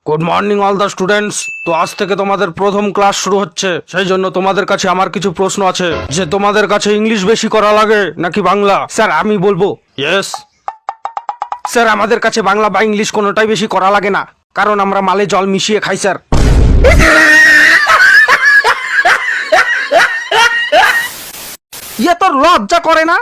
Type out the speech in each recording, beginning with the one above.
Good morning all the students. তো আজ থেকে তোমাদের প্রথম ক্লাস শুরু হচ্ছে, সেই জন্য তোমাদের কাছে আমার কিছু প্রশ্ন আছে যে তোমাদের কাছে ইংলিশ বেশি করা লাগে নাকি বাংলা। স্যার আমি বলবো ইয়েস। স্যার আমাদের কাছে বাংলা বা ইংলিশ কোনোটাই বেশি করা লাগে না, কারণ আমরা মালে জল মিশিয়ে খাই স্যার। ইয়ে তোর লজ্জা করে না?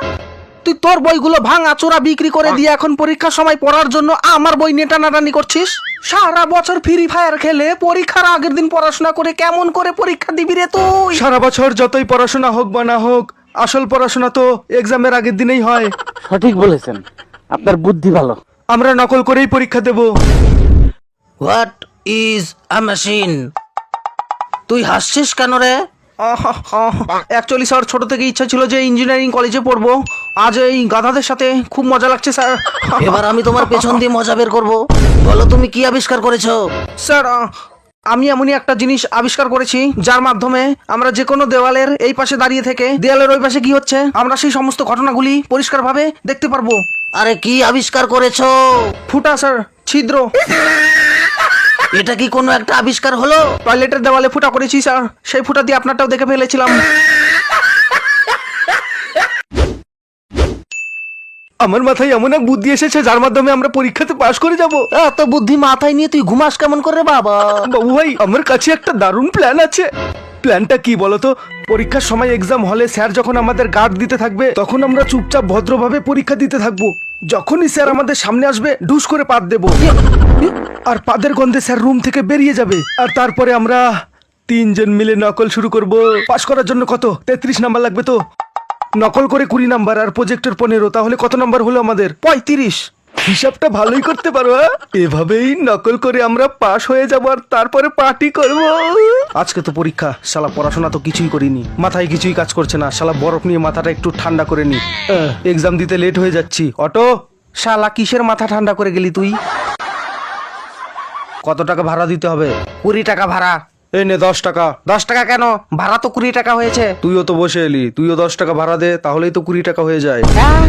তুই তোর বইগুলো ভাঙা চোরা বিক্রি করে দিয়ে এখন পরীক্ষার সময় পড়ার জন্য আমার বই নিয়ে টানাটানি করছিস। সারা বছর ফ্রি ফায়ার খেলে পরীক্ষার আগের দিন পড়াশোনা করে কেমন করে পরীক্ষা দিবি রে তুই? সারা বছর যতই পড়াশোনা হোক বা না হোক, আসল পড়াশোনা তো এক্সামের আগের দিনেই হয়। সঠিক বলেছেন, আপনার বুদ্ধি ভালো। আমরা নকল করেই পরীক্ষা দেব। What is a machine? তুই হাসছিস কেন রে? অ্যাকচুয়ালি স্যার, ছোট থেকে ইচ্ছা ছিল যে ইঞ্জিনিয়ারিং কলেজে পড়বো। আজ এই গাধাদের সাথে খুব মজা লাগছে স্যার। এবার আমি তোমার পেছন দিয়ে মজা বের করবো। বলো তুমি কি আবিষ্কার করেছো? স্যার আমি এমনই একটা জিনিস আবিষ্কার করেছি যার মাধ্যমে আমরা যে কোনো দেওয়ালের এই পাশে দাঁড়িয়ে থেকে দেওয়ালের ওই পাশে কি হচ্ছে আমরা সেই সমস্ত ঘটনাগুলি পরিষ্কারভাবে দেখতে পারবো। আরে কি আবিষ্কার করেছো? ফুটা স্যার, ছিদ্র। এটা কি কোনো একটা আবিষ্কার হলো? টয়লেটের দেওয়ালে ফুটা করেছি স্যার, সেই ফুটা দিয়ে আপনারটাও দেখে ফেলেছিলাম। আমার মাথায় এমন এক বুদ্ধি এসেছে যার মাধ্যমে আমরা পরীক্ষাতে পাশ করে যাব। এত বুদ্ধি মাথায় নিয়ে তুই ঘুমাস কেমন করে বাবা? বাবু ভাই, আমার কাছে একটা দারুণ প্ল্যান আছে। প্ল্যানটা কি বলতো? পরীক্ষার সময় এক্সাম হলে স্যার যখন আমাদের গার্ড দিতে থাকবে, তখন আমরা চুপচাপ ভদ্রভাবে পরীক্ষা দিতে থাকবো। যখনই স্যার আমাদের সামনে আসবে, ঢুস করে পাত দেবো, আর পাদের গন্ধে স্যার রুম থেকে বেরিয়ে যাবে। আর তারপরে আমরা তিনজন মিলে নকল শুরু করব। পাশ করার জন্য কত 33 নাম্বার লাগবে তো? নকল করে 20 নাম্বার আর প্রজেক্টর 15, তাহলে কত নাম্বার হলো আমাদের? 35। হিসাবটা ভালোই করতে পারো। এভাবেই নকল করে আমরা পাশ হয়ে যাব আর তারপরে পার্টি করব। আজকে তো পরীক্ষা, শালা পড়াশোনা তো কিছুই করিনি, মাথায় কিছুই কাজ করছে না। শালা বরফ নিয়ে মাথাটা একটু ঠান্ডা করে নি। এক্সাম দিতে লেট হয়ে যাচ্ছি। অটো, শালা কিসের মাথা ঠান্ডা করে গেলি তুই? কত টাকা ভাড়া দিতে হবে? 20 টাকা ভাড়া। এই নে 10 টাকা। 10 টাকা কেন? ভাড়া তো 20 টাকা হয়েছে। তুইও তো বসে এলি, তুইও 10 টাকা ভাড়া দে, তাহলেই তো 20 টাকা হয়ে যায়। হ্যাঁ?